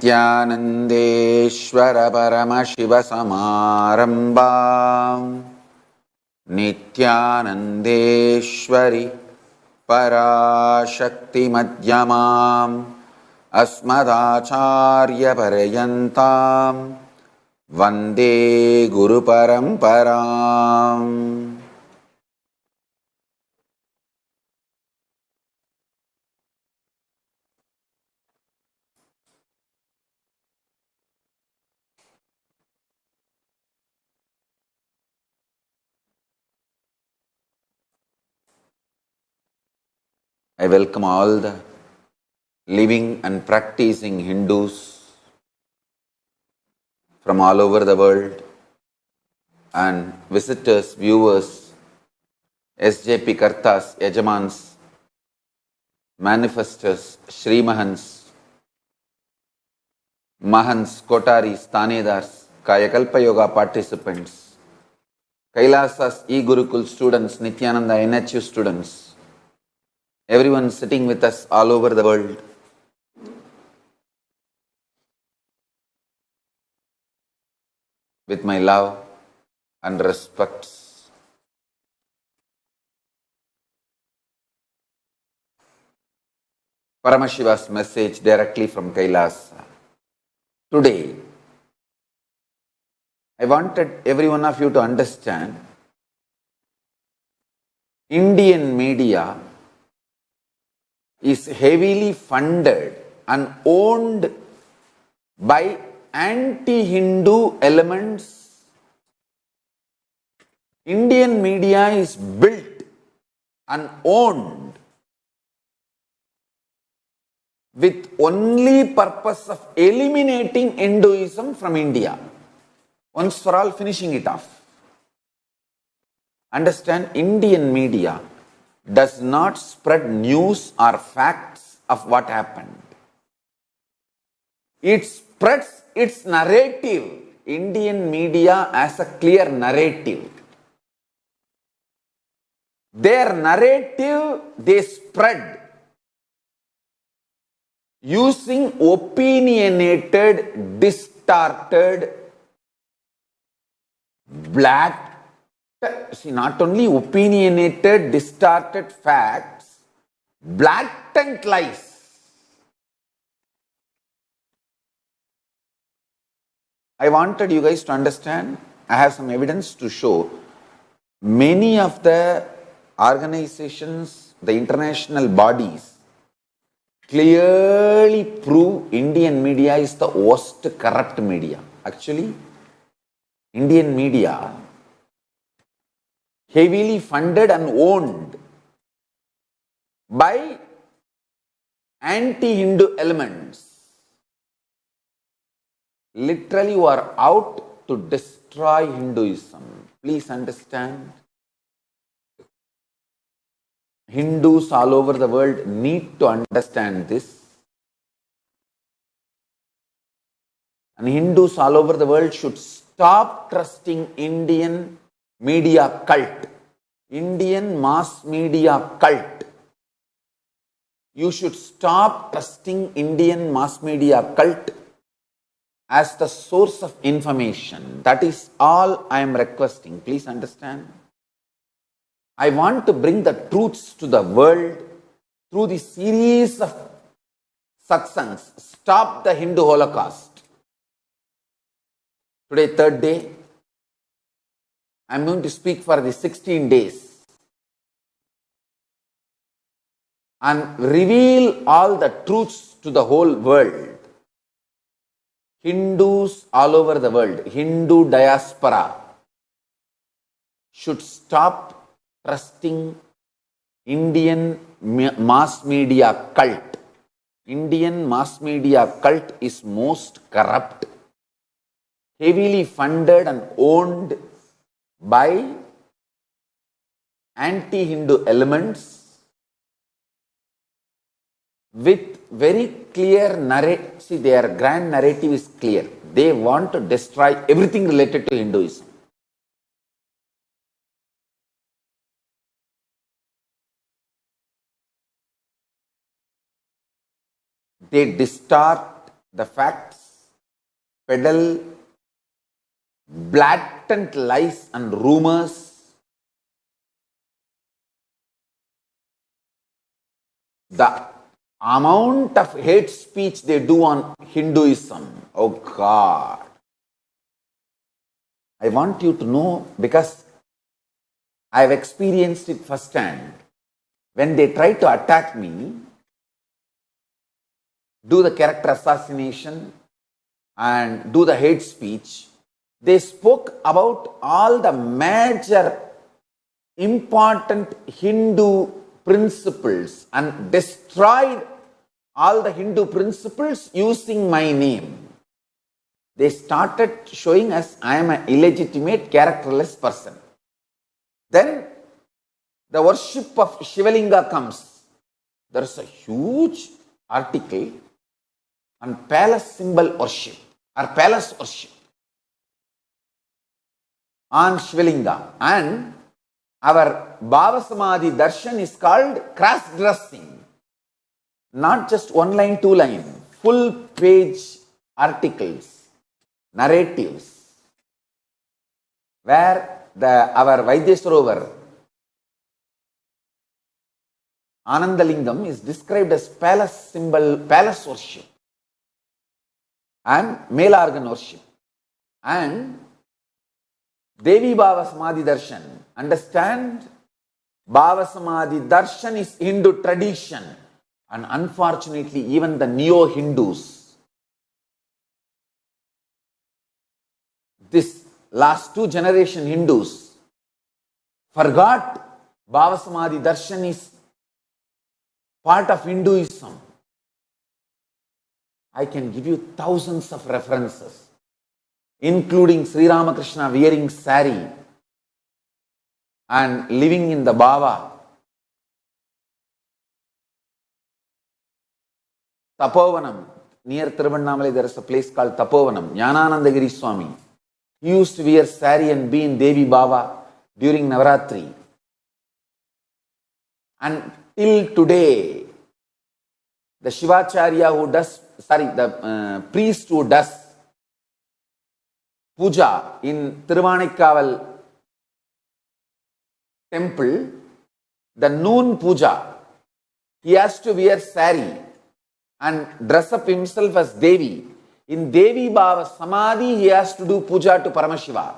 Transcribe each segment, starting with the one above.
नित्यानन्देश्वर परमशिवसमारम्भाम् नित्यानन्देश्वरि पराशक्तिमध्यमाम् अस्मदाचार्यपर्यन्ताम् वन्दे गुरुपरम्पराम्. I welcome all the living and practicing Hindus from all over the world and visitors, viewers, SJP Kartas, Yajamans, manifestors, Shri Mahans, Mahans, Kotaris, Tanedars, Kayakalpa Yoga participants, Kailasas E-Gurukul students, Nityananda NHU students, everyone sitting with us all over the world. With my love and respects. Paramashiva's message directly from Kailasa. Today, I wanted every one of you to understand Indian media is heavily funded and owned by anti-Hindu elements. Indian media is built and owned with only purpose of eliminating Hinduism from India. Once for all, finishing it off. Understand, Indian media does not spread news or facts of what happened. It spreads its narrative. Indian media has a clear narrative. Their narrative they spread using opinionated, distorted, not only opinionated, distorted facts, blatant lies. I wanted you guys to understand, I have some evidence to show many of the organizations, the international bodies, clearly prove Indian media is the worst corrupt media. Actually, Indian media heavily funded and owned by anti-Hindu elements. Literally, you are out to destroy Hinduism. Please understand. Hindus all over the world need to understand this. And Hindus all over the world should stop trusting Indian media cult, Indian mass media cult. You should stop trusting Indian mass media cult as the source of information. That is all I am requesting. Please understand. I want to bring the truths to the world through the series of satsangs. Stop the Hindu Holocaust. Today, third day, I am going to speak for the 16 days and reveal all the truths to the whole world. Hindus all over the world, Hindu diaspora, should stop trusting Indian mass media cult. Indian mass media cult is most corrupt, heavily funded and owned by anti-Hindu elements with very clear narrative. See, their grand narrative is clear. They want to destroy everything related to Hinduism. They distort the facts, peddle blatant lies and rumors, the amount of hate speech they do on Hinduism, oh God. I want you to know because I have experienced it firsthand. When they try to attack me, do the character assassination and do the hate speech, they spoke about all the major important Hindu principles and destroyed all the Hindu principles using my name. They started showing us I am an illegitimate, characterless person. Then the worship of Shivalinga comes. There is a huge article on palace symbol worship or palace worship on Shivalinga, and our Bhava Samadhi darshan is called cross dressing. Not just one line, two line, full page articles, narratives, where our Vaidyaswarovar Anandalingam is described as palace symbol, palace worship and male organ worship. And Devi Bhava Samadhi Darshan. Understand? Bhava Samadhi Darshan is Hindu tradition. And unfortunately, even the neo-Hindus, this last two generation Hindus, forgot Bhava Samadhi Darshan is part of Hinduism. I can give you thousands of references, including Sri Ramakrishna wearing sari and living in the Bhava. Tapovanam, near Tiruvannamalai there is a place called Tapovanam. Jnananandagiri Swami, he used to wear sari and be in Devi Bhava during Navaratri. And till today, the Shivacharya who does, the priest who does puja in Tiruvannaikkaval temple, the noon puja, he has to wear sari and dress up himself as Devi. In Devi Bhava Samadhi, he has to do puja to Paramashiva.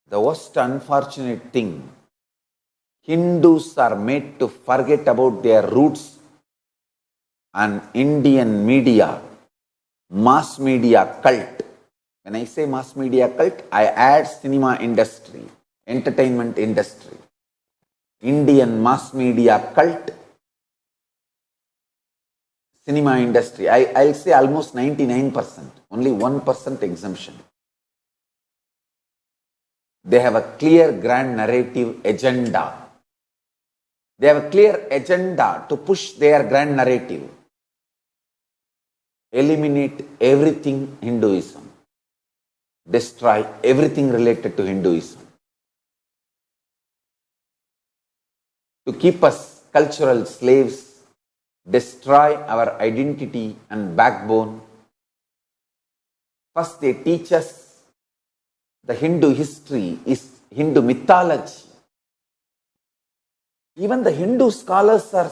The most unfortunate thing, Hindus are made to forget about their roots, and Indian media, mass media cult. When I say mass media cult, I add cinema industry, entertainment industry. Indian mass media cult, cinema industry. I'll say almost 99%, only 1% exemption. They have a clear grand narrative agenda. They have a clear agenda to push their grand narrative. Eliminate everything Hinduism. Destroy everything related to Hinduism. To keep us cultural slaves, destroy our identity and backbone. First, they teach us the Hindu history is Hindu mythology. Even the Hindu scholars are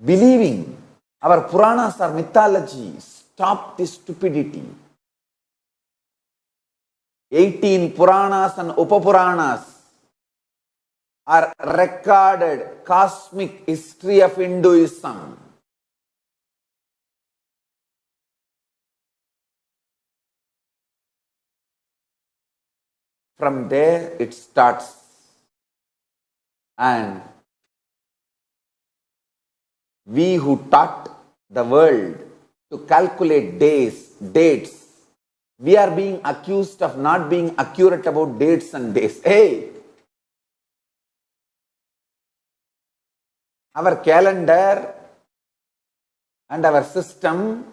believing our Puranas are mythology. Stop this stupidity. 18 Puranas and Upapuranas are recorded cosmic history of Hinduism. From there it starts. And we who taught the world to calculate dates, we are being accused of not being accurate about dates and days. Hey! Our calendar and our system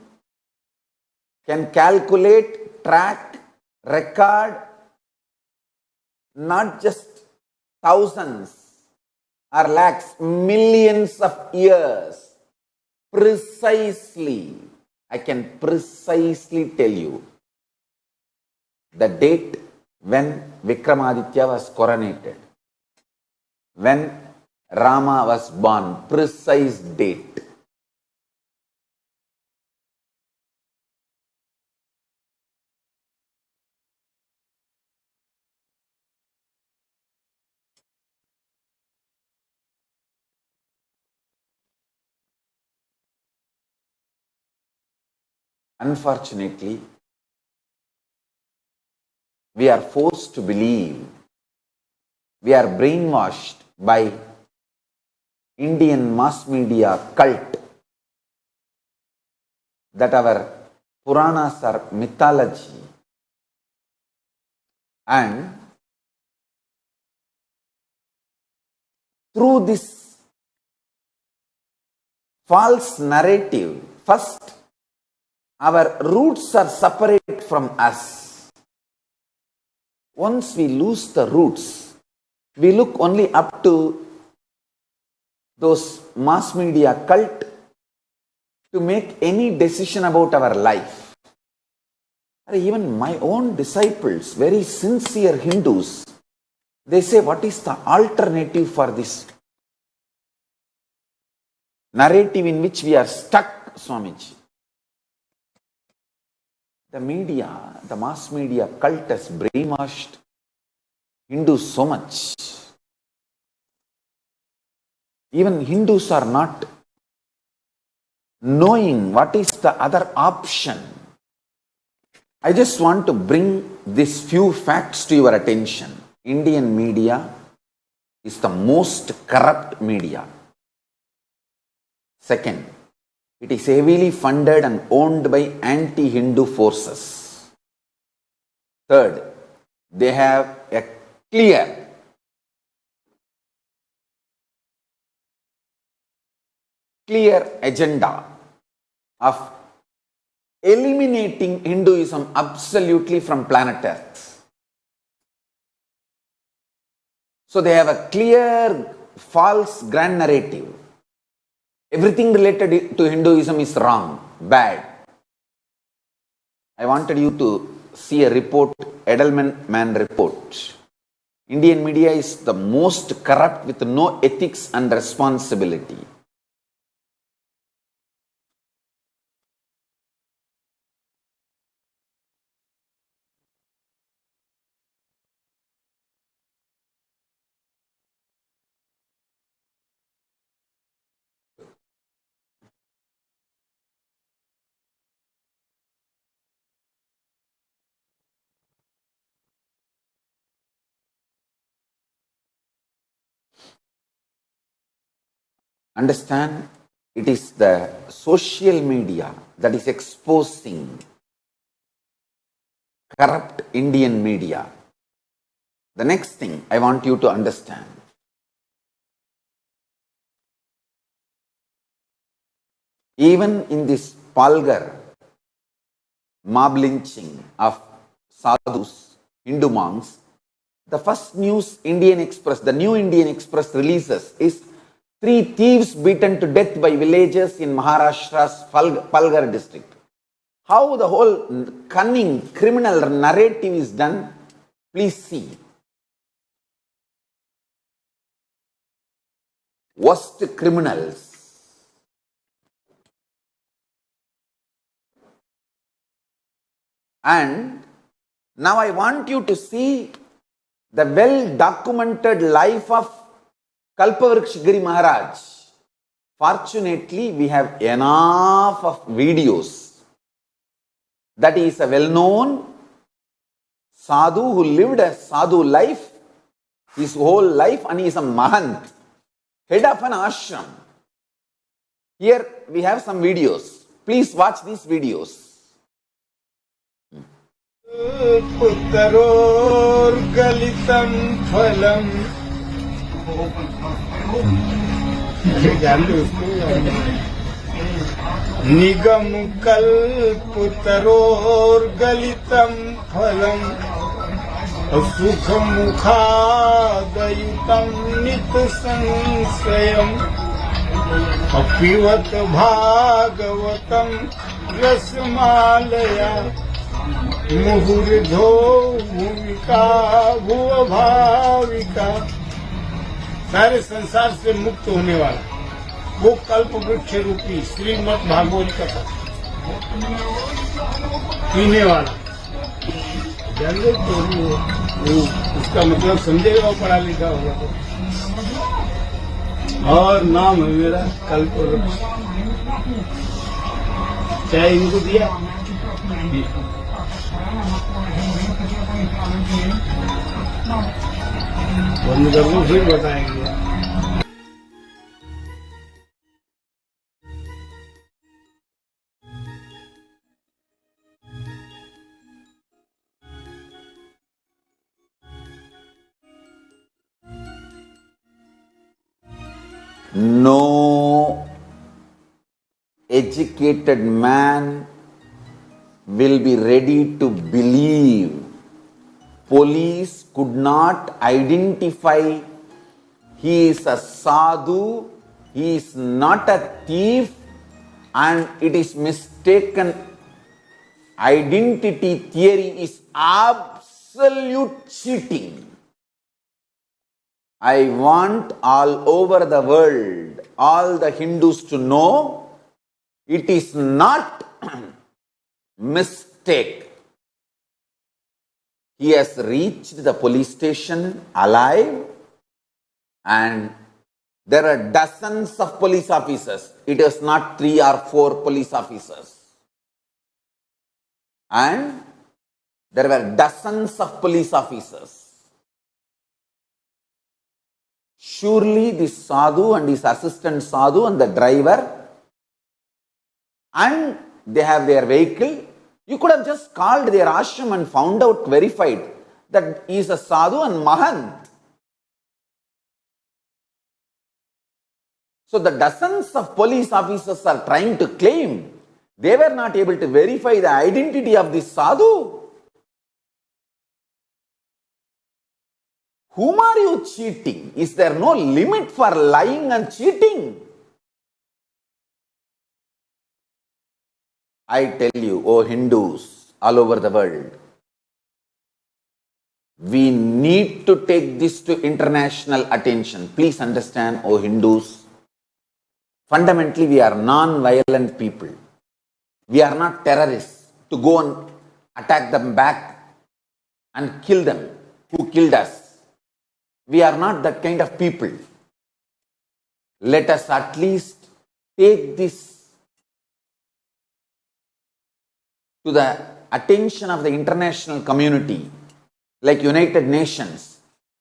can calculate, track, record not just thousands or lakhs, millions of years. Precisely, I can precisely tell you the date when Vikramaditya was coronated, when Rama was born, precise date. Unfortunately, we are forced to believe, we are brainwashed by Indian mass media cult that our Puranas are mythology, and through this false narrative, first, our roots are separate from us. Once we lose the roots, we look only up to those mass media cult to make any decision about our life. Even my own disciples, very sincere Hindus, they say, what is the alternative for this narrative in which we are stuck, Swamiji? The media, the mass media cult has brainwashed Hindus so much. Even Hindus are not knowing what is the other option. I just want to bring these few facts to your attention. Indian media is the most corrupt media. Second, it is heavily funded and owned by anti-Hindu forces. Third, they have a clear agenda of eliminating Hinduism absolutely from planet Earth. So they have a clear false grand narrative. Everything related to Hinduism is wrong, bad. I wanted you to see a report, Edelman report. Indian media is the most corrupt with no ethics and responsibility. Understand, it is the social media that is exposing corrupt Indian media. The next thing I want you to understand, even in this Palghar mob lynching of sadhus, Hindu monks, the first news Indian Express, the New Indian Express releases is 3 thieves beaten to death by villagers in Maharashtra's Palghar district. How the whole cunning criminal narrative is done, please see. Worst criminals. And now I want you to see the well-documented life of Kalpavriksha Giri Maharaj. Fortunately, we have enough of videos. That is a well-known sadhu who lived a sadhu life, his whole life, and he is a mahant, head of an ashram. Here we have some videos. Please watch these videos. पुत्रोर गलितम फलम निगम कल्पुतरोर गलितम फलम सुखमुखादयुतं नितसंशयम् अपिवत भागवतं रसमालया मुहुर्धो भूमिका भुव भाविका। सारे संसार से मुक्त होने वाला वो कल्प वृक्ष रूपी श्रीमद् भागवत कथा पीने वाला जान लो तो वो उसका मतलब समझेगा, वो पढ़ा लिखा होगा तो। और नाम है मेरा कल्प वृक्ष। चाहे इनको दिया बंद कर दो, फिर बताएंगे। No educated man will be ready to believe. Police could not identify he is a sadhu, he is not a thief, and it is mistaken. Identity theory is absolute cheating. I want all over the world, all the Hindus to know it is not mistake. He has reached the police station alive, and there are dozens of police officers. It is not 3 or 4 police officers. And there were dozens of police officers. Surely this sadhu and his assistant sadhu and the driver, and they have their vehicle. You could have just called their ashram and found out, verified that he is a sadhu and mahant. So the dozens of police officers are trying to claim they were not able to verify the identity of this sadhu. Whom are you cheating? Is there no limit for lying and cheating? I tell you, O Hindus all over the world, we need to take this to international attention. Please understand, O Hindus, fundamentally we are non-violent people. We are not terrorists to go and attack them back and kill them who killed us. We are not that kind of people. Let us at least take this to the attention of the international community, like United Nations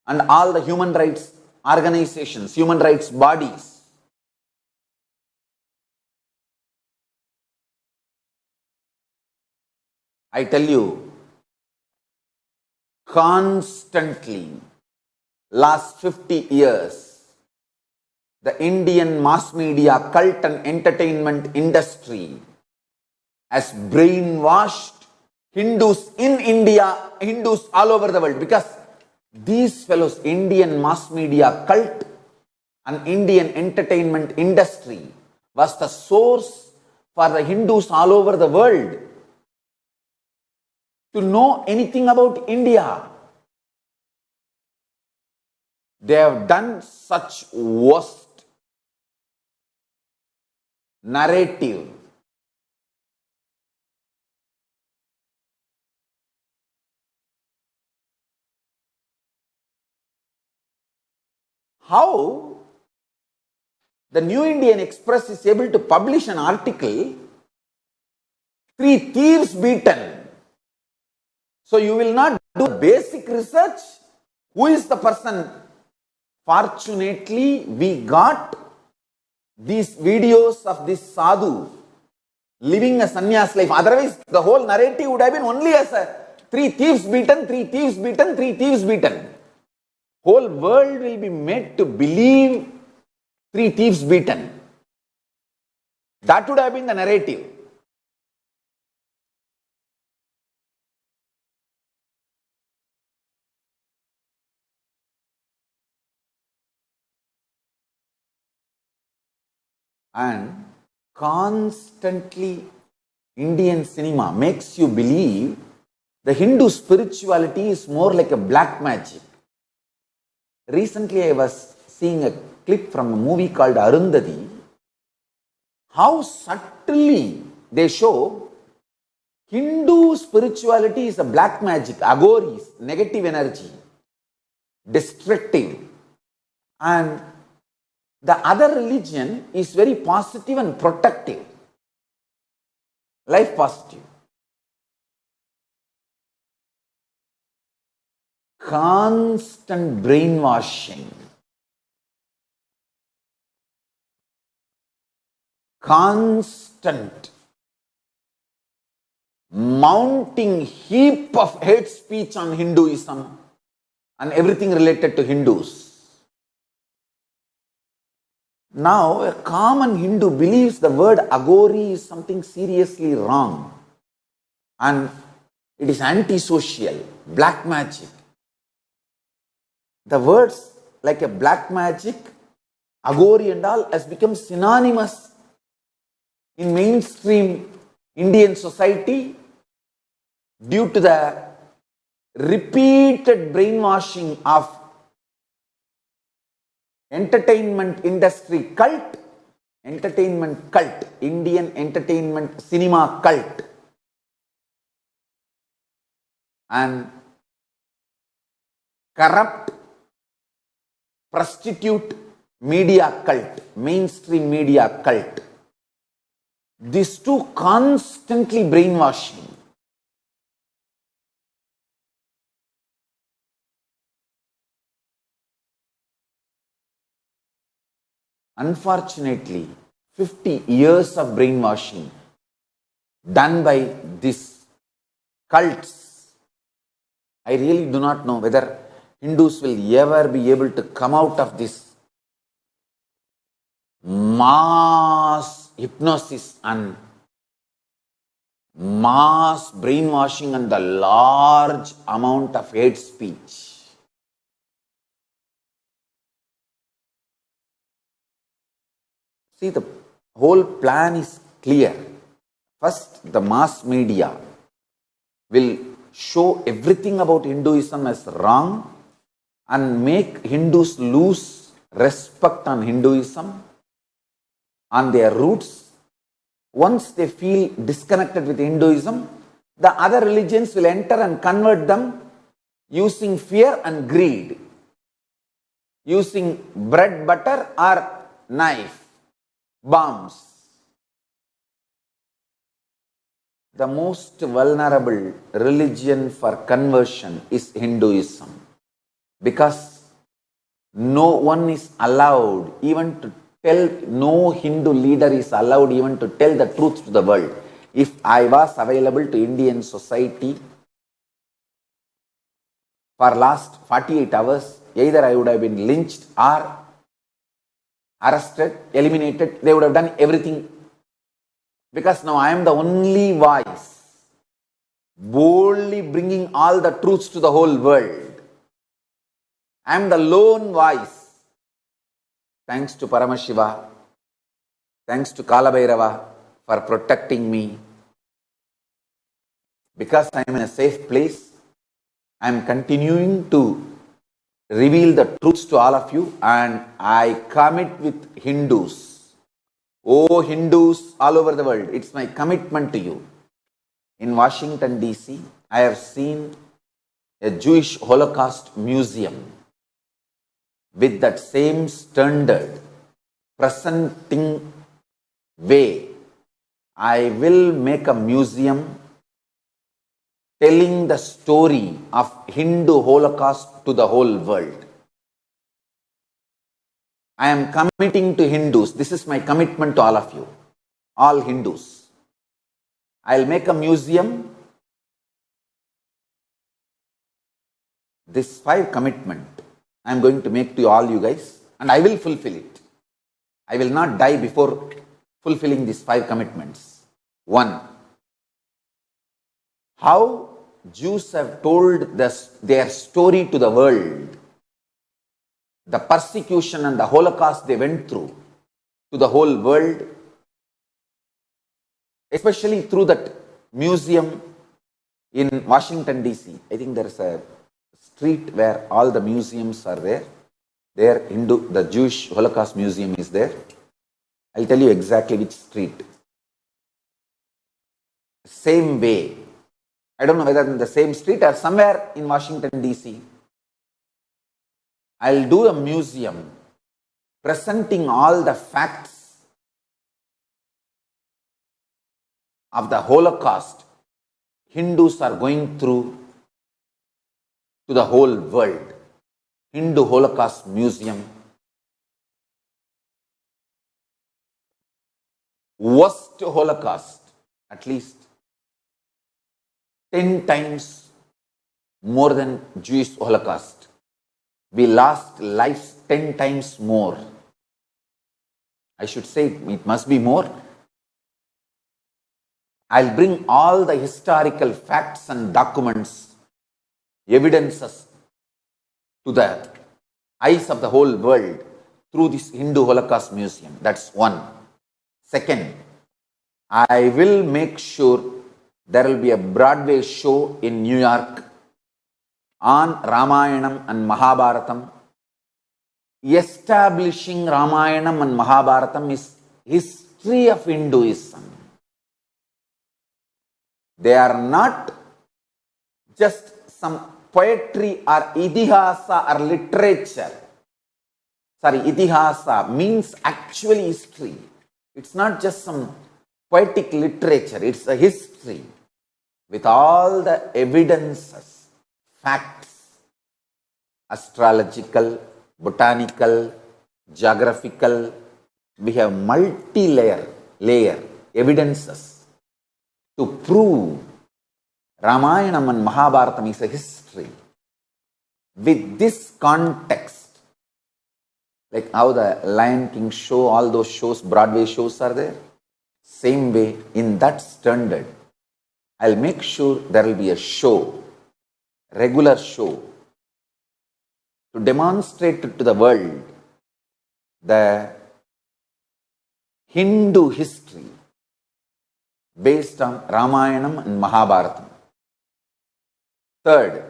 and all the human rights organizations, human rights bodies. I tell you, constantly, last 50 years, the Indian mass media, cult and entertainment industry has brainwashed Hindus in India, Hindus all over the world, because these fellows, Indian mass media cult and Indian entertainment industry, was the source for the Hindus all over the world to know anything about India. They have done such worst narrative. How the New Indian Express is able to publish an article, 3 thieves beaten. So you will not do basic research. Who is the person? Fortunately, we got these videos of this sadhu living a sannyas life. Otherwise, the whole narrative would have been only as a 3 thieves beaten, 3 thieves beaten, 3 thieves beaten. Whole world will be made to believe 3 thieves beaten. That would have been the narrative. And constantly Indian cinema makes you believe the Hindu spirituality is more like a black magic. Recently, I was seeing a clip from a movie called Arundhati. How subtly they show Hindu spirituality is a black magic, agoris, negative energy, destructive. And the other religion is very positive and protective, life positive. Constant brainwashing, constant mounting heap of hate speech on Hinduism and everything related to Hindus. Now, a common Hindu believes the word agori is something seriously wrong and it is antisocial, black magic. The words like a black magic, agori and all has become synonymous in mainstream Indian society due to the repeated brainwashing of entertainment industry cult, Indian entertainment cinema cult, and corrupt prostitute media cult, mainstream media cult. These two constantly brainwashing. Unfortunately, 50 years of brainwashing done by these cults. I really do not know whether Hindus will ever be able to come out of this mass hypnosis and mass brainwashing and the large amount of hate speech. See, the whole plan is clear. First, the mass media will show everything about Hinduism as wrong and make Hindus lose respect on Hinduism, on their roots. Once they feel disconnected with Hinduism, the other religions will enter and convert them using fear and greed, using bread, butter or knife, bombs. The most vulnerable religion for conversion is Hinduism, because no one is allowed even to tell, no Hindu leader is allowed even to tell the truth to the world. If I was available to Indian society for last 48 hours, either I would have been lynched or arrested, eliminated. They would have done everything, because now I am the only voice boldly bringing all the truths to the whole world. I am the lone voice. Thanks to Paramashiva, thanks to Kalabhairava for protecting me. Because I am in a safe place, I am continuing to reveal the truths to all of you, and I commit with Hindus. Oh Hindus all over the world, it's my commitment to you. In Washington DC, I have seen a Jewish Holocaust museum with that same standard, presenting way. I will make a museum telling the story of Hindu Holocaust to the whole world. I am committing to Hindus. This is my commitment to all of you, all Hindus. I'll make a museum. This 5 commitment I am going to make to all you guys, and I will fulfill it. I will not die before fulfilling these 5 commitments. 1. How Jews have told their story to the world, the persecution and the Holocaust they went through, to the whole world, especially through that museum in Washington DC. I think there is a street where all the museums are there. There, the Jewish Holocaust Museum is there. I'll tell you exactly which street. Same way. I don't know whether in the same street or somewhere in Washington DC. I'll do a museum presenting all the facts of the Holocaust Hindus are going through to the whole world. Hindu Holocaust Museum. Worst Holocaust, at least 10 times more than Jewish Holocaust. We lost lives 10 times more. I should say it must be more. I'll bring all the historical facts and documents, evidences to the eyes of the whole world through this Hindu Holocaust Museum. That's one. Second, I will make sure there will be a Broadway show in New York on Ramayanam and Mahabharatam. Establishing Ramayanam and Mahabharatam is history of Hinduism. They are not just some poetry or idihasa or literature. Sorry, idihasa means actually history. It's not just some poetic literature, it's a history with all the evidences, facts, astrological, botanical, geographical. We have multi-layer evidences to prove Ramayanam and Mahabharatam is a history. With this context, like how the Lion King show, all those shows, Broadway shows are there. Same way, in that standard, I'll make sure there will be a show, regular show, to demonstrate to the world the Hindu history based on Ramayanam and Mahabharatam. Third,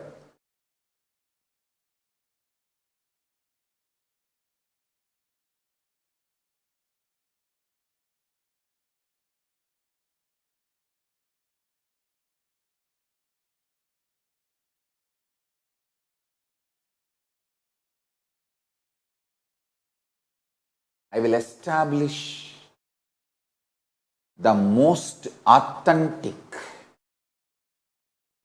I will establish the most authentic,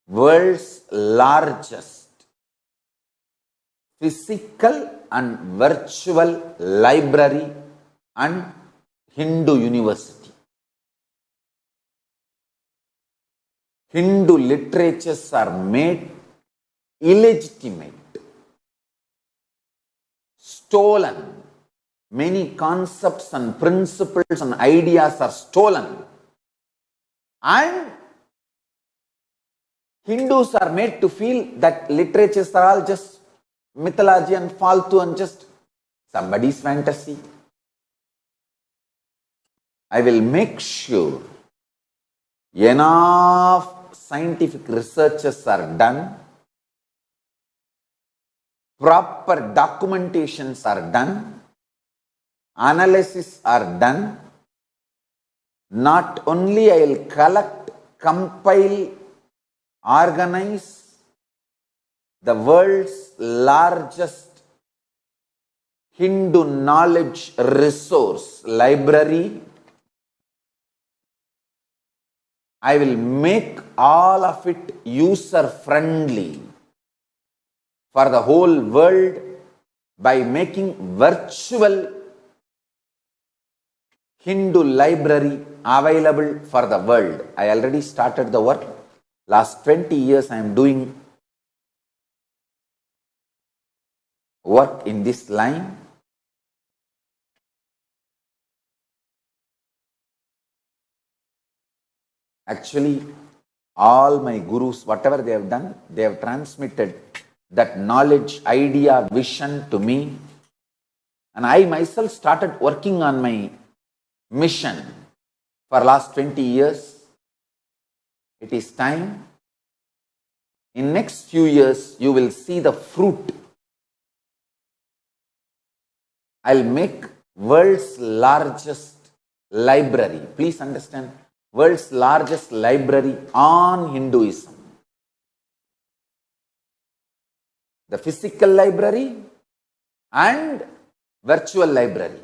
world's largest physical and virtual library and Hindu university. Hindu literatures are made illegitimate, stolen. Many concepts and principles and ideas are stolen. And Hindus are made to feel that literatures are all just mythology and faltu and just somebody's fantasy. I will make sure enough scientific researches are done, proper documentations are done, analysis are done. Not only I will collect, compile, organize the world's largest Hindu knowledge resource library, I will make all of it user friendly for the whole world by making virtual Hindu library available for the world. I already started the work. Last 20 years I am doing work in this line. Actually, all my gurus, whatever they have done, they have transmitted that knowledge, idea, vision to me. And I myself started working on my mission for last 20 years. It is time. In next few years, you will see the fruit. I'll make world's largest library. Please understand, world's largest library on Hinduism. The physical library and virtual library.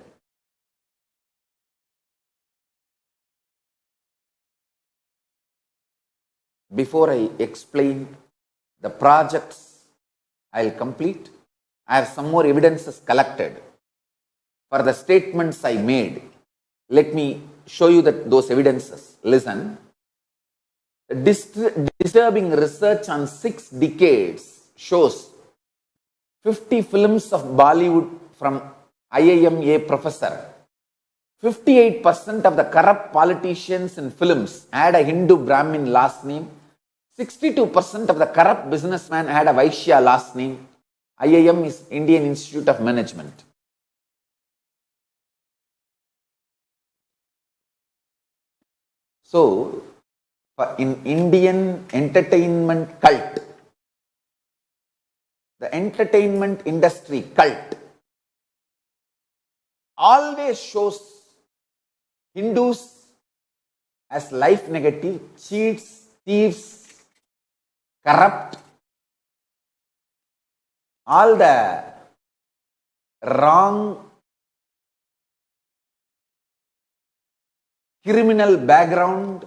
Before I explain the projects I'll complete, I have some more evidences collected for the statements I made. Let me show you those evidences. Listen. Disturbing research on 6 decades shows 50 films of Bollywood from IIMA professor. 58% of the corrupt politicians in films had a Hindu Brahmin last name. 62% of the corrupt businessman had a Vaishya last name. IIM is Indian Institute of Management. So, in Indian entertainment cult, the entertainment industry cult always shows Hindus as life negative, cheats, thieves, corrupt, all the wrong criminal background.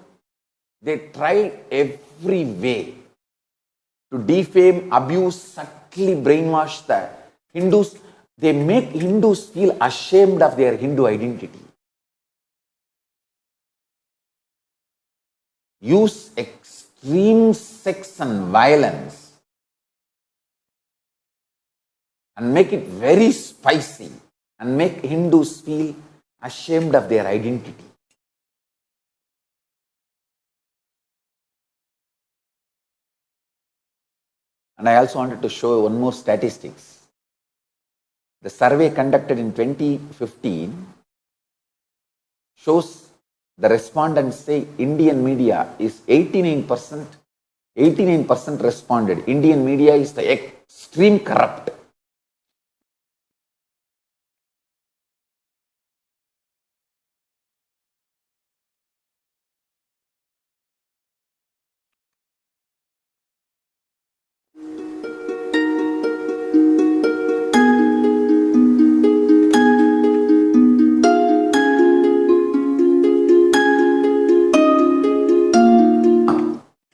They try every way to defame, abuse, subtly brainwash the Hindus. They make Hindus feel ashamed of their Hindu identity. Use extreme sex and violence and make it very spicy and make Hindus feel ashamed of their identity. And I also wanted to show one more statistics. The survey conducted in 2015 shows the respondents say Indian media is 89% responded. Indian media is the extreme corrupt.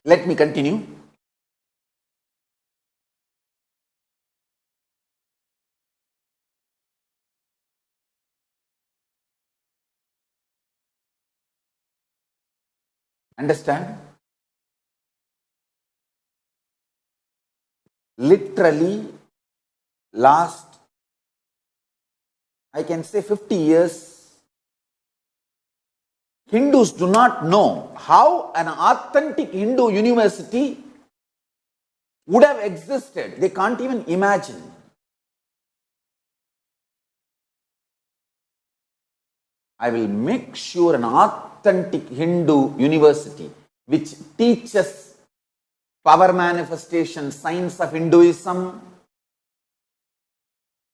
Let me continue. Understand? Literally, last, I can say 50 years, Hindus do not know how an authentic Hindu university would have existed. They can't even imagine. I will make sure an authentic Hindu university which teaches power manifestation, science of Hinduism,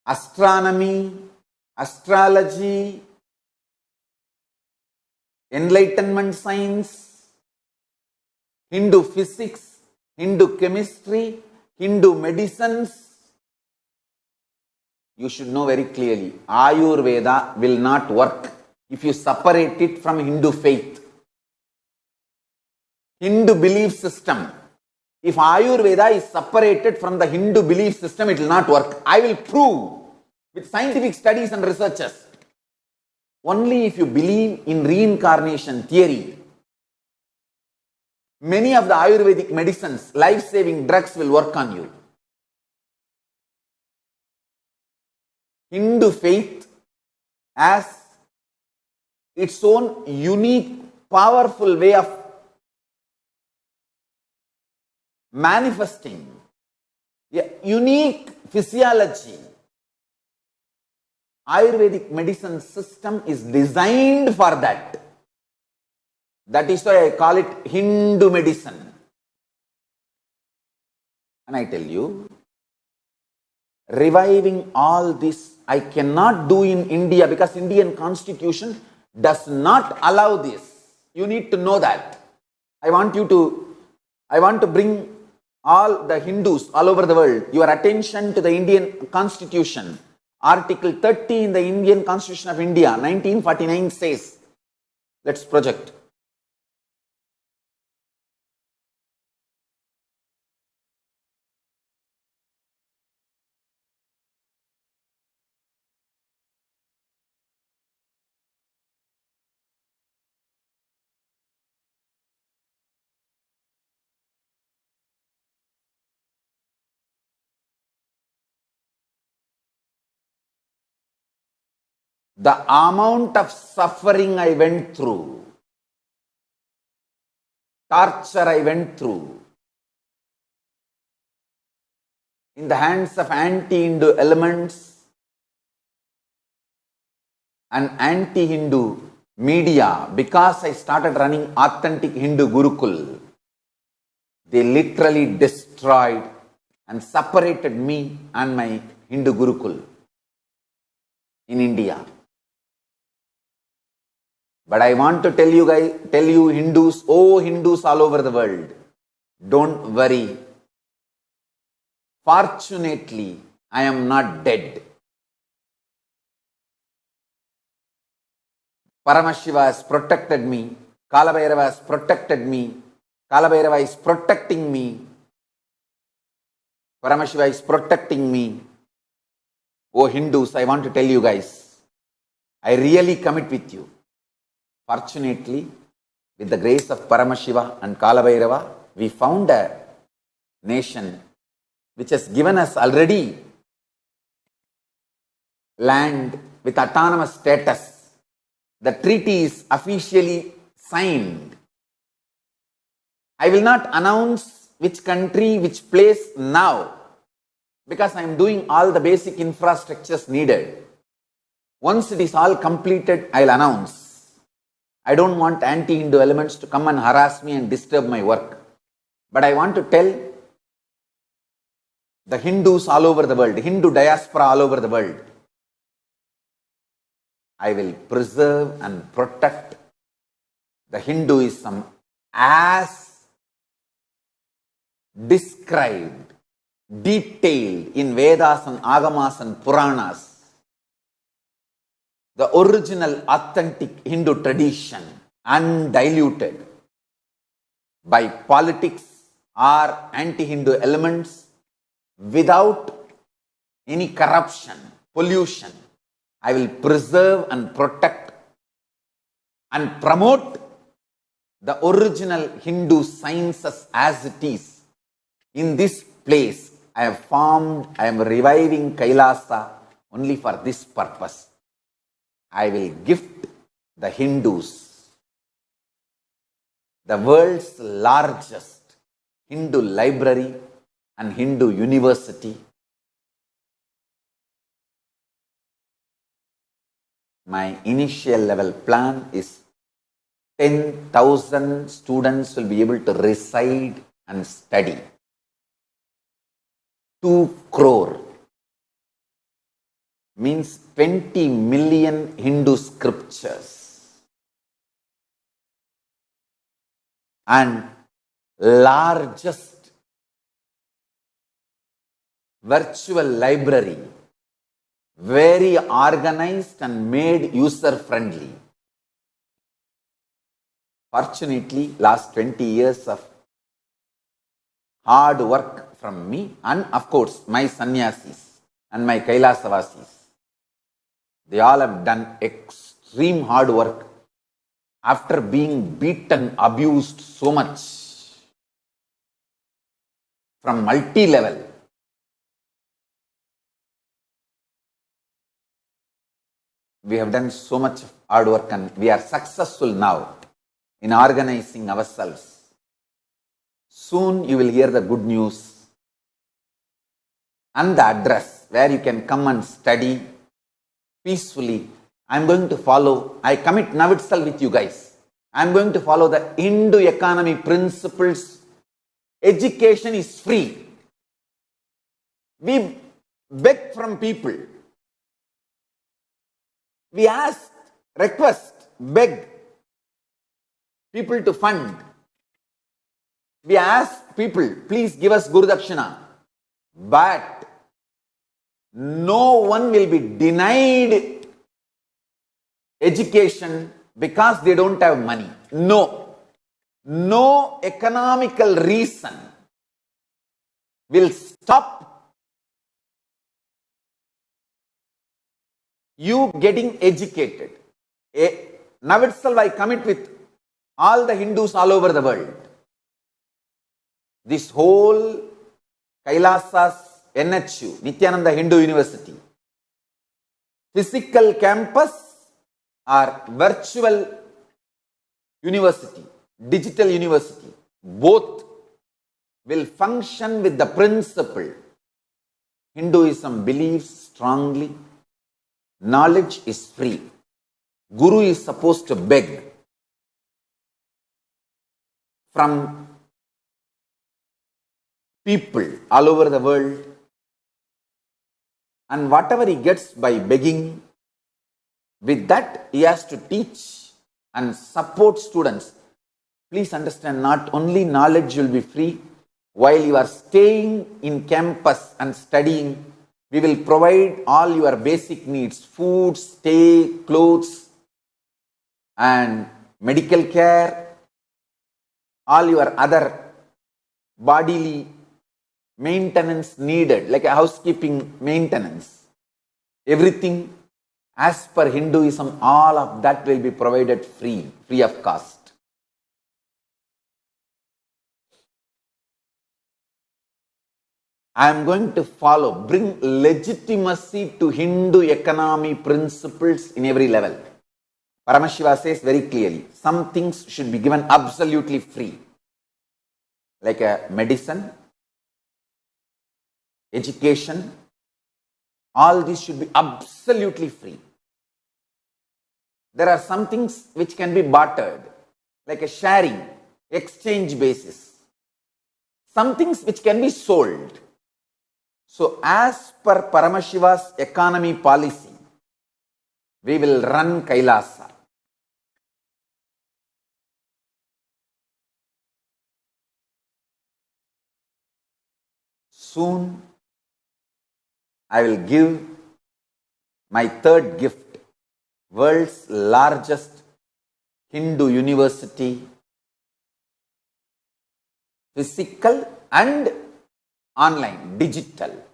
astronomy, astrology, enlightenment science, Hindu physics, Hindu chemistry, Hindu medicines. You should know very clearly, Ayurveda will not work if you separate it from Hindu faith. Hindu belief system. If Ayurveda is separated from the Hindu belief system, it will not work. I will prove with scientific studies and researches. Only if you believe in reincarnation theory, many of the Ayurvedic medicines, life-saving drugs will work on you. Hindu faith has its own unique, powerful way of manifesting a unique physiology. Ayurvedic medicine system is designed for that. That is why I call it Hindu medicine. And I tell you, reviving all this I cannot do in India because Indian constitution does not allow this. You need to know that. I want to bring all the Hindus all over the world, your attention to the Indian constitution. Article 30 in the Indian Constitution of India, 1949 says, let's project. The amount of suffering I went through, torture I went through, in the hands of anti-Hindu elements and anti-Hindu media, because I started running authentic Hindu Gurukul, they literally destroyed and separated me and my Hindu Gurukul in India. But I want to tell you Hindus, Hindus all over the world, don't worry. Fortunately, I am not dead. Paramashiva has protected me. Kalabhairava has protected me. Kalabhairava is protecting me. Paramashiva is protecting me. Oh Hindus, I want to tell you guys, I really commit with you. Fortunately, with the grace of Paramashiva and Kalabhairava, we found a nation which has given us already land with autonomous status. The treaty is officially signed. I will not announce which country, which place now, because I am doing all the basic infrastructures needed. Once it is all completed, I will announce. I don't want anti-Hindu elements to come and harass me and disturb my work. But I want to tell the Hindus all over the world, Hindu diaspora all over the world, I will preserve and protect the Hinduism as described, detailed in Vedas and Agamas and Puranas. The original authentic Hindu tradition, undiluted by politics or anti-Hindu elements, without any corruption, pollution. I will preserve and protect and promote the original Hindu sciences as it is. In this place, I am reviving Kailasa only for this purpose. I will gift the Hindus the world's largest Hindu library and Hindu university. My initial level plan is 10,000 students will be able to reside and study. 2 crore means 20 million Hindu scriptures and largest virtual library, very organized and made user friendly. Fortunately, last 20 years of hard work from me and of course my sannyasis and my Kailasavasis, they all have done extreme hard work after being beaten, abused so much from multi-level. We have done so much hard work and we are successful now in organizing ourselves. Soon you will hear the good news and the address where you can come and study peacefully. I'm going to follow, I commit now itself with you guys. I'm going to follow the Hindu economy principles. Education is free. We beg from people. We ask, request, beg people to fund. We ask people, please give us Guru Dakshina. But no one will be denied education because they don't have money. No. No economical reason will stop you getting educated. Now itself I commit with all the Hindus all over the world. This whole Kailasas NHU, Nityananda Hindu University, physical campus or virtual university, digital university, both will function with the principle. Hinduism believes strongly knowledge is free. Guru is supposed to beg from people all over the world, and whatever he gets by begging, with that he has to teach and support students. Please understand, not only knowledge will be free, while you are staying in campus and studying, we will provide all your basic needs, food, stay, clothes, and medical care, all your other bodily maintenance needed, like a housekeeping maintenance. Everything as per Hinduism, all of that will be provided free of cost. I am going to bring legitimacy to Hindu economy principles in every level. Paramashiva says very clearly, some things should be given absolutely free, like a medicine, education, all these should be absolutely free. There are some things which can be bartered, like a sharing, exchange basis. Some things which can be sold. So as per Paramashiva's economy policy, we will run Kailasa. Soon I will give my third gift, world's largest Hindu university, physical and online, digital.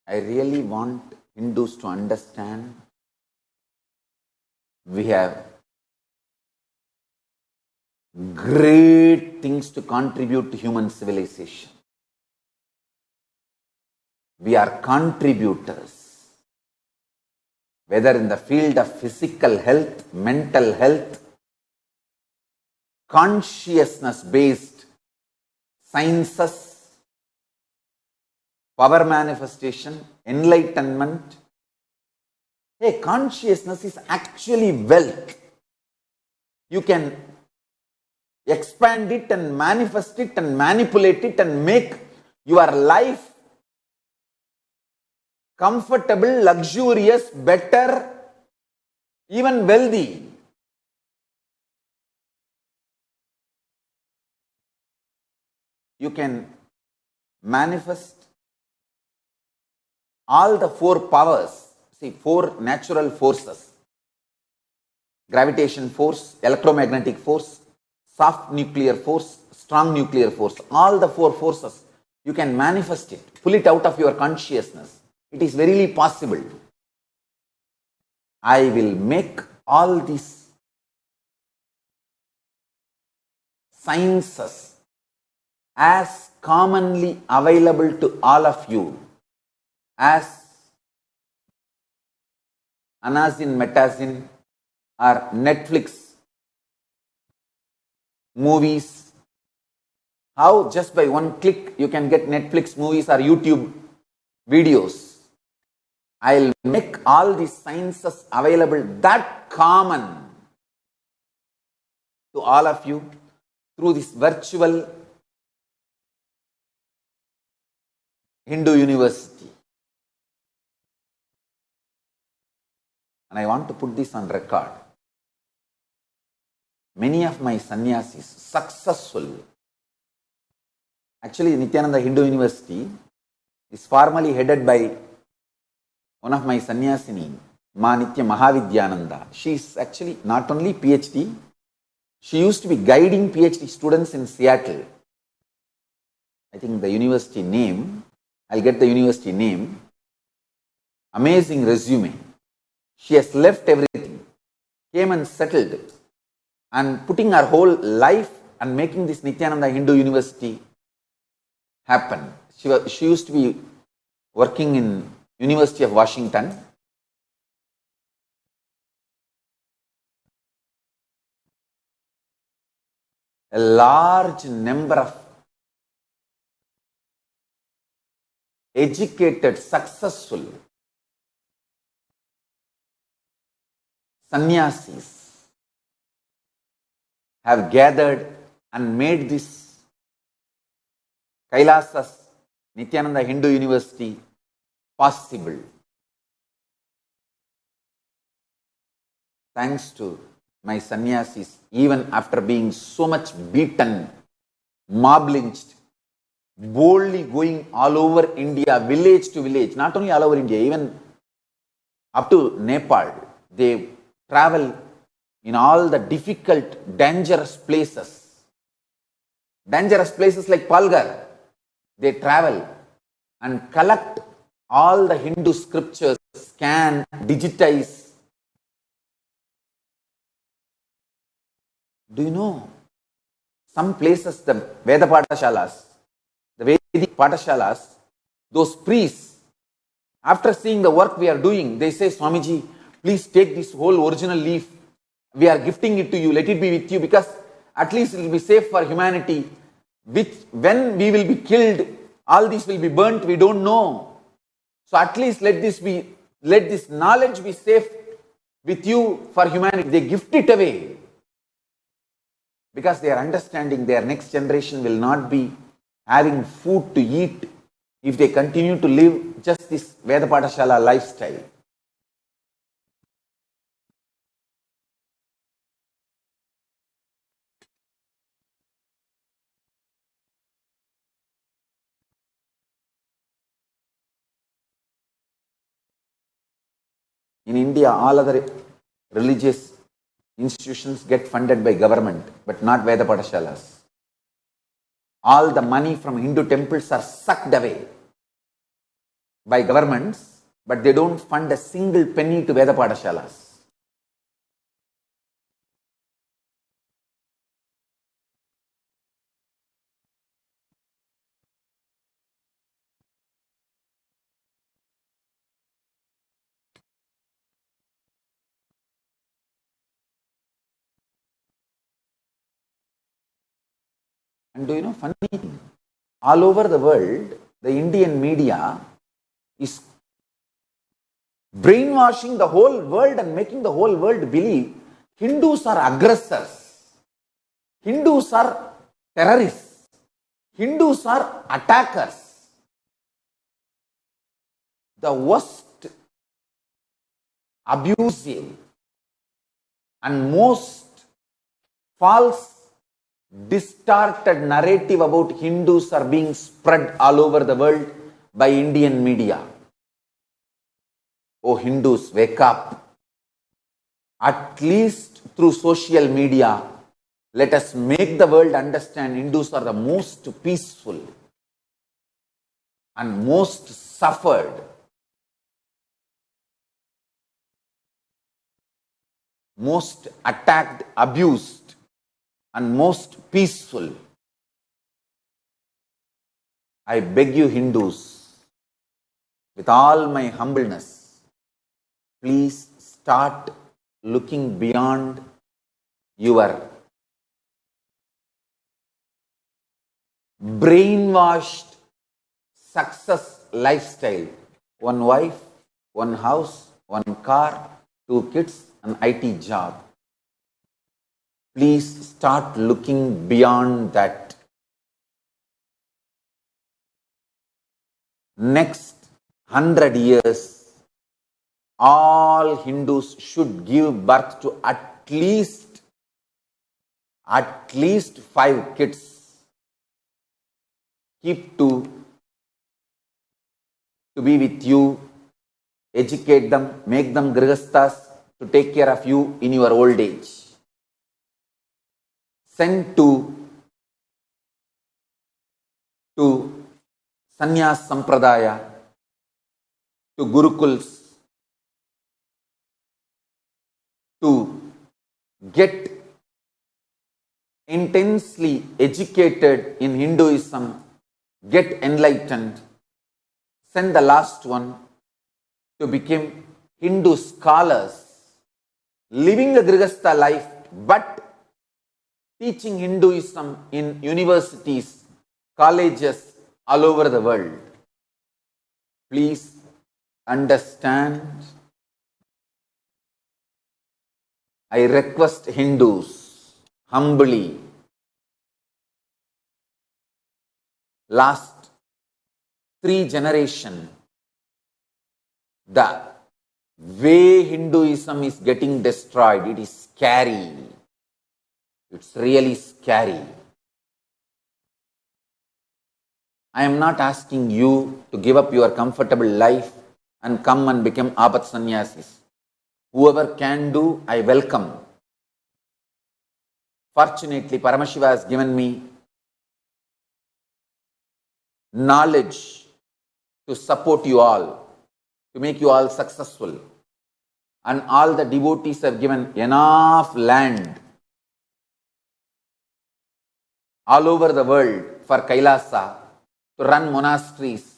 I really want Hindus to understand we have great things to contribute to human civilization. We are contributors, whether in the field of physical health, mental health, consciousness-based sciences, power manifestation, enlightenment. Hey, consciousness is actually wealth. You can expand it and manifest it and manipulate it and make your life comfortable, luxurious, better, even wealthy. You can manifest all the four powers, four natural forces: gravitation force, electromagnetic force, soft nuclear force, strong nuclear force. All the four forces You can manifest it, pull it out of your consciousness. It is verily possible. I will make all these sciences as commonly available to all of you as Anazin, Metazin or Netflix movies. How just by one click you can get Netflix movies or YouTube videos. I'll make all these sciences available that common to all of you through this virtual Hindu university. And I want to put this on record. Many of my sannyasis, successful. Actually, Nityananda Hindu University is formally headed by one of my sannyasini, Ma Nitya Mahavidyananda. She is actually not only PhD, she used to be guiding PhD students in Seattle. I think the university name, I'll get the university name. Amazing resume. She has left everything, came and settled, and putting her whole life and making this Nityananda Hindu University happen. She used to be working in University of Washington. A large number of educated, successful sannyasis have gathered and made this Kailasas Nityananda Hindu University possible. Thanks to my sannyasis, even after being so much beaten, mob lynched, boldly going all over India, village to village, not only all over India, even up to Nepal. They travel in all the difficult, dangerous places. Dangerous places like Palghar. They travel and collect all the Hindu scriptures, scan, digitize. Do you know, some places, the Veda Patashalas, the Vedic Patashalas, those priests, after seeing the work we are doing, they say, Swamiji, please take this whole original leaf. We are gifting it to you. Let it be with you, because at least it will be safe for humanity. Which, when we will be killed, all this will be burnt. We don't know. So at least let this knowledge be safe with you for humanity. They gift it away because they are understanding their next generation will not be having food to eat if they continue to live just this Veda Patashala lifestyle. In India, all other religious institutions get funded by government, but not Veda Patashalas. All the money from Hindu temples are sucked away by governments, but they don't fund a single penny to Veda Patashalas. And do you know, funny thing, all over the world, the Indian media is brainwashing the whole world and making the whole world believe Hindus are aggressors, Hindus are terrorists, Hindus are attackers. The worst, abusive and most false, distorted narrative about Hindus are being spread all over the world by Indian media. Oh Hindus, wake up. At least through social media, let us make the world understand Hindus are the most peaceful, and most suffered, most attacked, abused, and most peaceful. I beg you, Hindus, with all my humbleness, please start looking beyond your brainwashed success lifestyle. One wife, one house, one car, 2 kids, an IT job. Please start looking beyond that. Next 100 years, all Hindus should give birth to at least 5 kids. Keep two to be with you, educate them, make them grihasthas to take care of you in your old age. Send two to Sannyas Sampradaya, to Gurukuls, to get intensely educated in Hinduism, get enlightened. Send the last one to become Hindu scholars, living a Grihastha life, but teaching Hinduism in universities, colleges all over the world. Please understand. I request Hindus humbly, last 3 generations, the way Hinduism is getting destroyed, it is scary. It's really scary. I am not asking you to give up your comfortable life and come and become Apat Sannyasis. Whoever can do, I welcome. Fortunately, Paramashiva has given me knowledge to support you all, to make you all successful. And all the devotees have given enough land all over the world for Kailasa to run monasteries.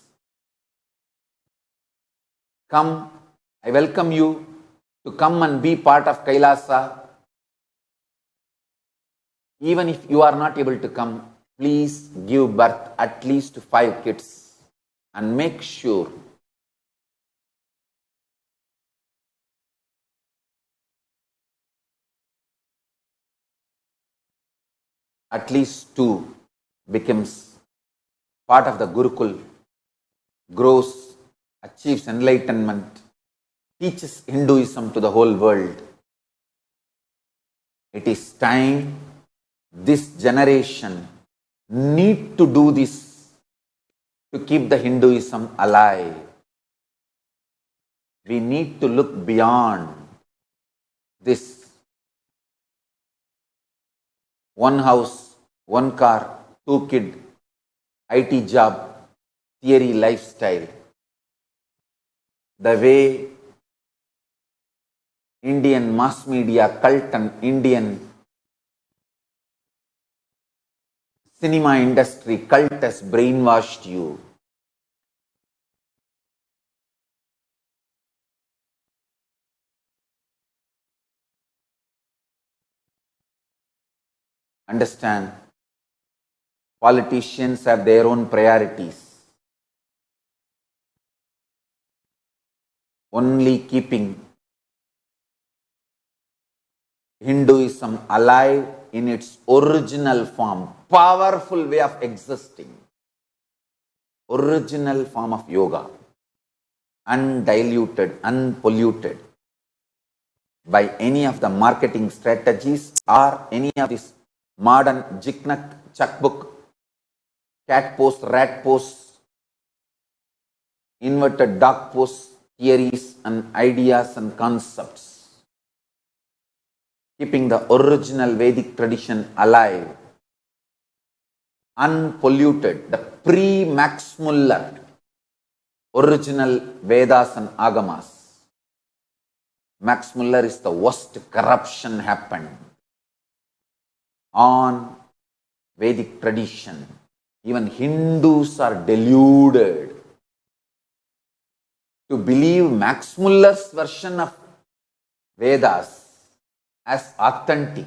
Come, I welcome you to come and be part of Kailasa. Even if you are not able to come, please give birth at least to 5 kids and make sure at least 2 becomes part of the Gurukul, grows, achieves enlightenment, teaches Hinduism to the whole world. It is time this generation need to do this to keep the Hinduism alive. We need to look beyond this one house, one car, 2 kid, IT job, theory lifestyle. The way Indian mass media cult and Indian cinema industry cult has brainwashed you. Understand, politicians have their own priorities. Only keeping Hinduism alive in its original form, powerful way of existing, original form of yoga, undiluted, unpolluted by any of the marketing strategies or any of this modern jiknak, chakbook, cat pose, rat pose, inverted dog pose theories and ideas and concepts. Keeping the original Vedic tradition alive, unpolluted, the pre-Max Muller original Vedas and Agamas. Max Muller is the worst corruption happened on Vedic tradition. Even Hindus are deluded to believe Max Muller's version of Vedas as authentic.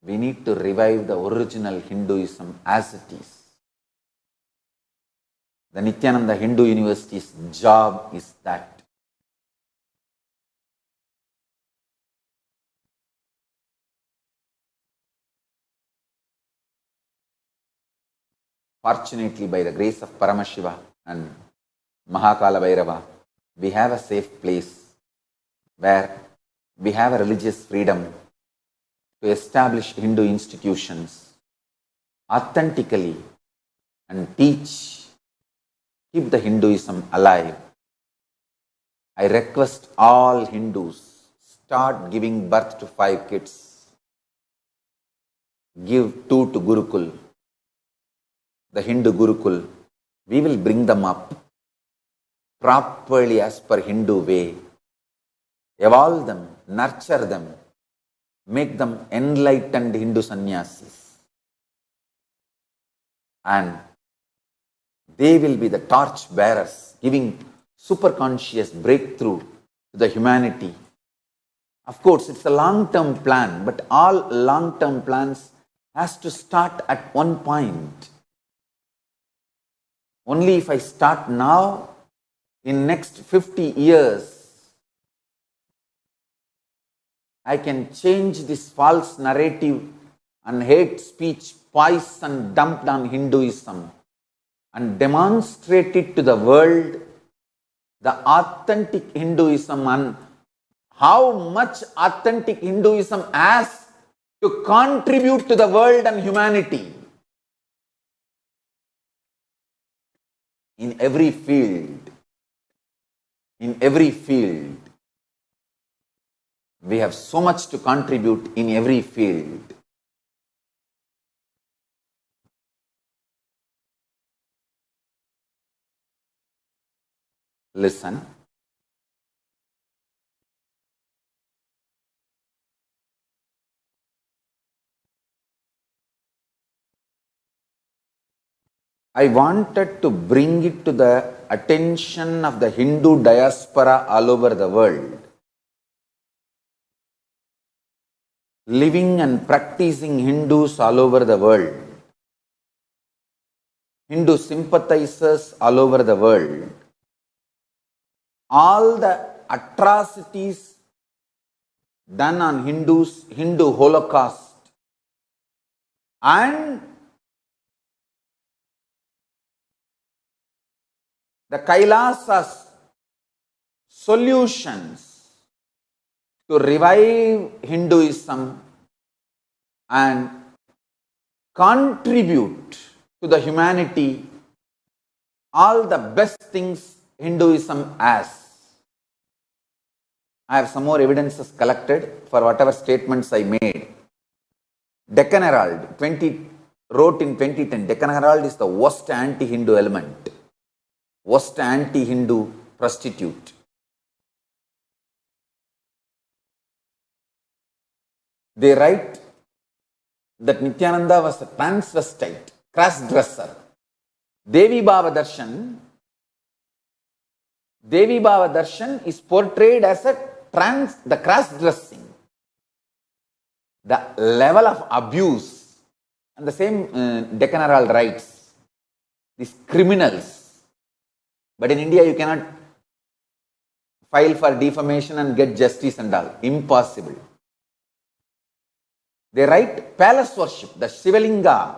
We need to revive the original Hinduism as it is. The Nityananda Hindu University's job is that. Fortunately, by the grace of Paramashiva and Mahakala Bhairava, we have a safe place where we have a religious freedom to establish Hindu institutions authentically and teach, keep the Hinduism alive. I request all Hindus, start giving birth to 5 kids. Give 2 to Gurukul, the Hindu Gurukul. We will bring them up properly as per Hindu way. Evolve them, nurture them, make them enlightened Hindu sannyasis. And they will be the torch bearers, giving superconscious breakthrough to the humanity. Of course, it's a long-term plan, but all long-term plans has to start at one point. Only if I start now, in next 50 years, I can change this false narrative and hate speech poison dumped on Hinduism and demonstrate it to the world, the authentic Hinduism, and how much authentic Hinduism has to contribute to the world and humanity. In every field, we have so much to contribute in every field. Listen. I wanted to bring it to the attention of the Hindu diaspora all over the world. Living and practicing Hindus all over the world. Hindu sympathizers all over the world. All the atrocities done on Hindus, Hindu Holocaust, and the Kailasa's solutions to revive Hinduism and contribute to the humanity all the best things Hinduism has. I have some more evidences collected for whatever statements I made. Deccan Herald wrote in 2010, Deccan Herald is the worst anti-Hindu element, worst anti-Hindu prostitute. They write that Nityananda was a transvestite, cross-dresser. Devi Bhava Darshan is portrayed as the cross-dressing. The level of abuse, and the same Deccan Herald writes, these criminals. But in India, you cannot file for defamation and get justice and all. Impossible. They write palace worship, the Shivalinga,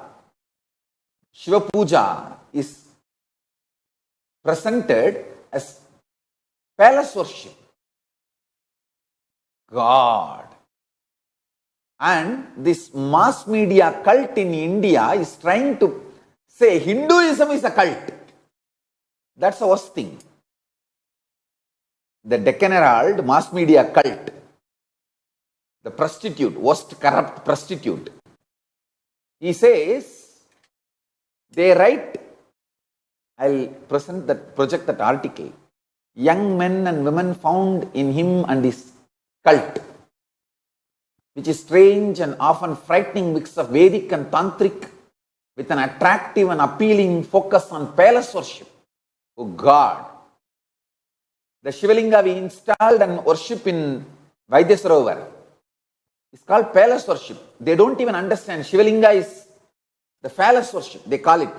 Shiva Puja is presented as palace worship. God. And this mass media cult in India is trying to say Hinduism is a cult. That's the worst thing. The Deccan Herald mass media cult, the prostitute, worst corrupt prostitute, He says, they write, I'll project that article. Young men and women found in him and his cult, which is strange and often frightening mix of Vedic and Tantric with an attractive and appealing focus on palace worship. Oh God! The Shivalinga we installed and worship in Vaidyasarovar is called palace worship. They don't even understand. Shivalinga is the palace worship, they call it.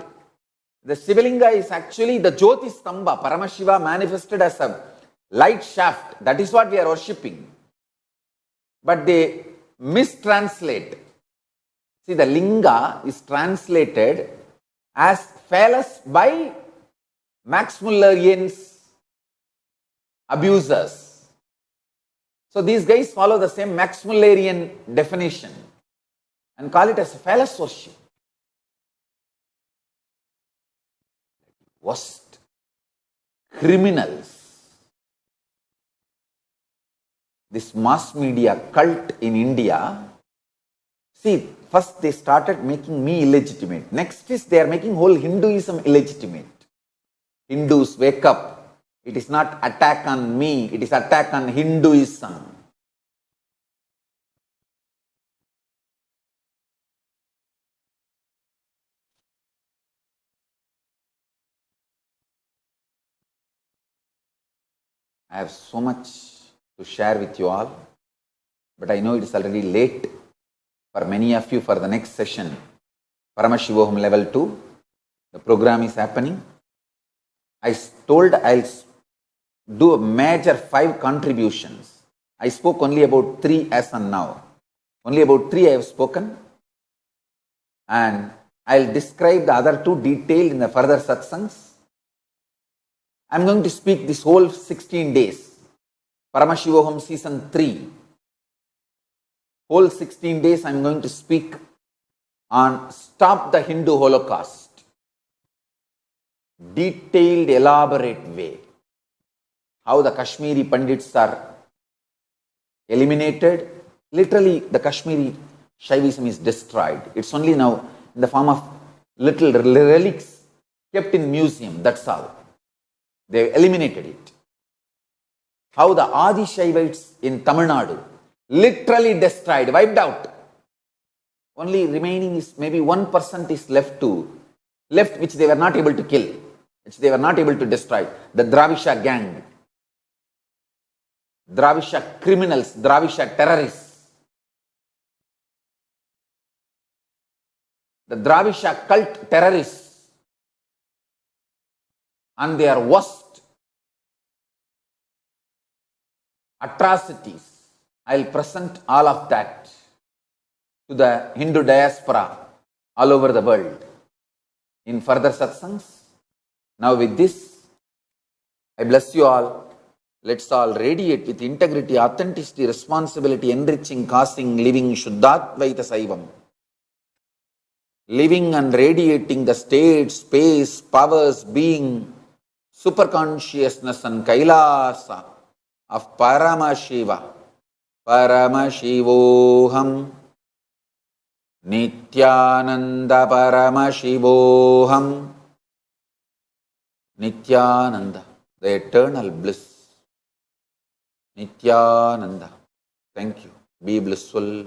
The Shivalinga is actually the Jyoti Stamba, Paramashiva manifested as a light shaft. That is what we are worshipping. But they mistranslate. See, the Linga is translated as phallus by Max Mullerian's abusers. So these guys follow the same Max Mullerian definition and call it as phallus worship. Worst criminals. This mass media cult in India. See, first they started making me illegitimate. Next is they are making whole Hinduism illegitimate. Hindus, wake up. It is not attack on me, it is attack on Hinduism. I have so much to share with you all, but I know it is already late for many of you for the next session. Paramashivoham level 2, the program is happening. I told I'll do a major 5 contributions. I spoke only about 3 as on now. Only about 3 I have spoken. And I'll describe the other 2 detailed in the further satsangs. I'm going to speak this whole 16 days. Paramashivoham season 3. Whole 16 days I'm going to speak on Stop the Hindu Holocaust. Detailed, elaborate way. How the Kashmiri Pandits are eliminated. Literally, the Kashmiri Shaivism is destroyed. It's only now in the form of little relics kept in museum, that's all. They eliminated it. How the Adi Shaivites in Tamil Nadu literally destroyed, wiped out. Only remaining is maybe 1% is left which they were not able to kill, which they were not able to destroy. The Dravisha gang, Dravisha criminals, Dravisha terrorists, the Dravisha cult terrorists and their worst atrocities. I'll present all of that to the Hindu diaspora all over the world in further satsangs. Now with this, I bless you all. Let's all radiate with integrity, authenticity, responsibility, enriching, causing, living Shuddhadvaita Saivam. Living and radiating the state, space, powers, being, superconsciousness and Kailasa of Paramashiva. Paramashivoham Nityananda Paramashivoham Nityananda, the eternal bliss. Nityananda. Thank you. Be blissful.